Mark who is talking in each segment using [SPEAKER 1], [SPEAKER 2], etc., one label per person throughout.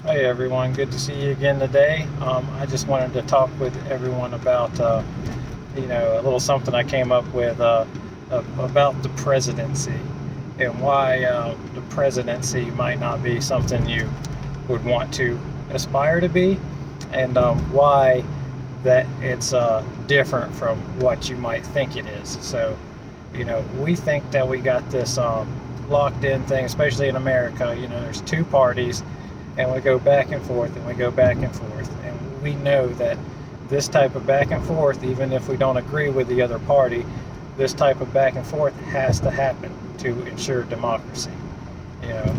[SPEAKER 1] Hey everyone, good to see you again today. I just wanted to talk with everyone about, a little something I came up with about the presidency and why the presidency might not be something you would want to aspire to be, and why that it's different from what you might think it is. So, we think that we got this locked in thing, especially in America. There's two parties and we go back and forth and we go back and forth. And we know that this type of back and forth, even if we don't agree with the other party, this type of back and forth has to happen to ensure democracy.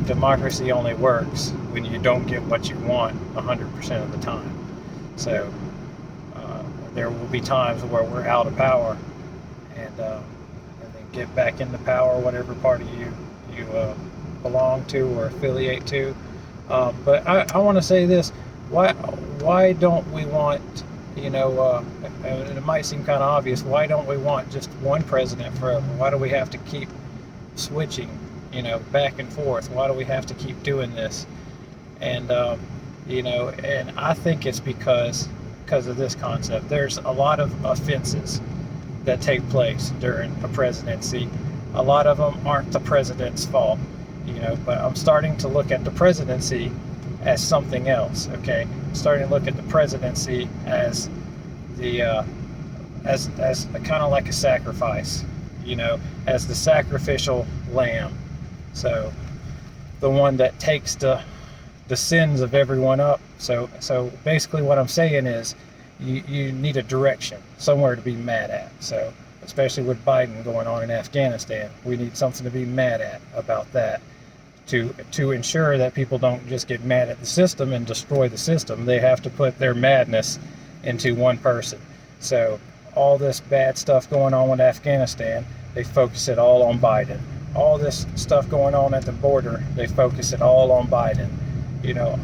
[SPEAKER 1] Democracy only works when you don't get what you want 100% of the time. So there will be times where we're out of power, and then get back into power, whatever party you belong to or affiliate to. But I want to say this: why don't we want, and it might seem kind of obvious, why don't we want just one president forever? Why do we have to keep switching, back and forth? Why do we have to keep doing this? And and I think it's because of this concept. There's a lot of offenses that take place during a presidency. A lot of them aren't the president's fault. But I'm starting to look at the presidency as something else. Okay, I'm starting to look at the presidency as the as kind of like a sacrifice, as the sacrificial lamb. So the one that takes the sins of everyone up. So basically, what I'm saying is, you need a direction, somewhere to be mad at. So especially with Biden going on in Afghanistan, we need something to be mad at about that. To ensure that people don't just get mad at the system and destroy the system, they have to put their madness into one person. So all this bad stuff going on with Afghanistan, they focus it all on Biden. All this stuff going on at the border, they focus it all on Biden.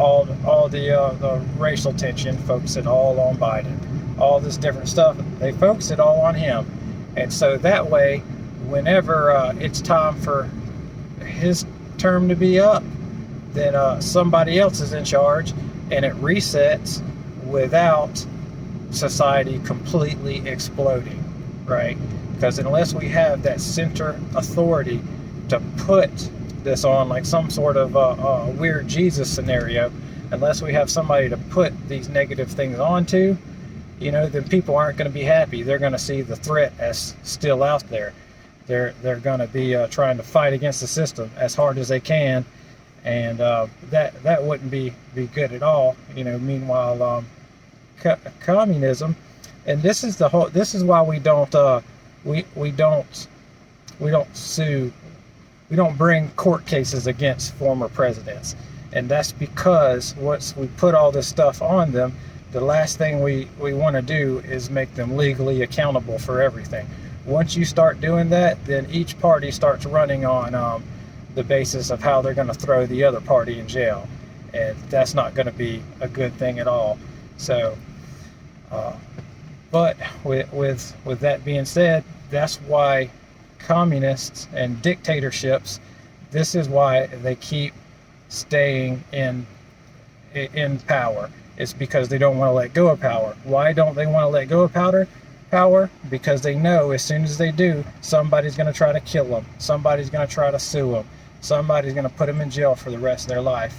[SPEAKER 1] All the racial tension, focus it all on Biden. All this different stuff, they focus it all on him. And so that way, whenever it's time for his term to be up, then somebody else is in charge, and it resets without society completely exploding, right? Because unless we have that center authority to put this on, like some sort of weird Jesus scenario, unless we have somebody to put these negative things onto, then people aren't going to be happy. They're going to see the threat as still out there. They're going to be trying to fight against the system as hard as they can, and that wouldn't be good at all. Meanwhile, communism, and this is why we don't sue, we don't bring court cases against former presidents, and that's because once we put all this stuff on them, the last thing we want to do is make them legally accountable for everything. Once you start doing that, then each party starts running on the basis of how they're going to throw the other party in jail, and that's not going to be a good thing at all. So, but with that being said, that's why communists and dictatorships, this is why they keep staying in power. It's because they don't want to let go of power. Why don't they want to let go of power? Because they know as soon as they do, somebody's going to try to kill them. Somebody's going to try to sue them. Somebody's going to put them in jail for the rest of their life.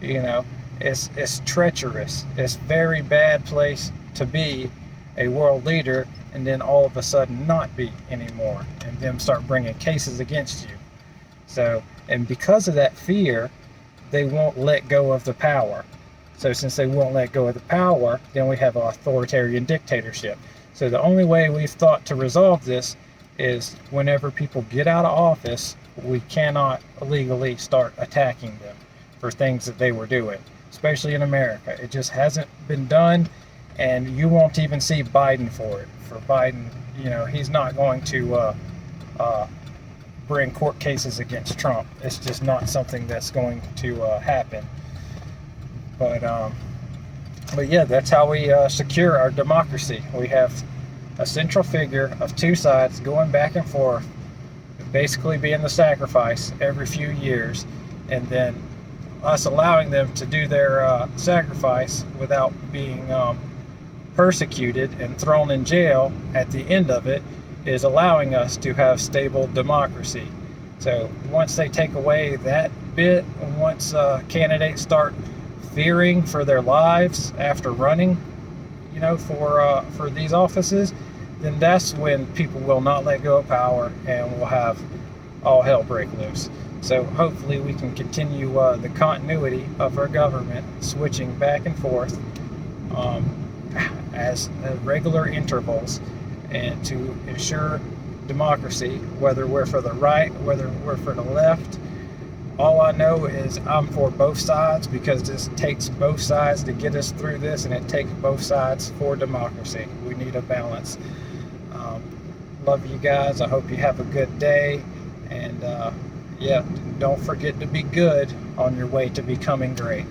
[SPEAKER 1] It's treacherous. It's a very bad place to be a world leader, and then all of a sudden not be anymore, and them start bringing cases against you. So, and because of that fear, they won't let go of the power. So since they won't let go of the power, then we have an authoritarian dictatorship. So the only way we've thought to resolve this is whenever people get out of office, we cannot legally start attacking them for things that they were doing, especially in America. It just hasn't been done, and you won't even see Biden for it. For Biden, he's not going to bring court cases against Trump. It's just not something that's going to happen. But yeah, that's how we secure our democracy. We have a central figure of two sides going back and forth, basically being the sacrifice every few years, and then us allowing them to do their sacrifice without being persecuted and thrown in jail at the end of it is allowing us to have stable democracy. So once they take away that bit, once candidates start fearing for their lives after running, for these offices, then that's when people will not let go of power and we'll have all hell break loose. So hopefully we can continue the continuity of our government switching back and forth as regular intervals, and to ensure democracy, whether we're for the right, whether we're for the left. All I know is I'm for both sides, because this takes both sides to get us through this, and it takes both sides for democracy. We need a balance. Love you guys. I hope you have a good day. And don't forget to be good on your way to becoming great.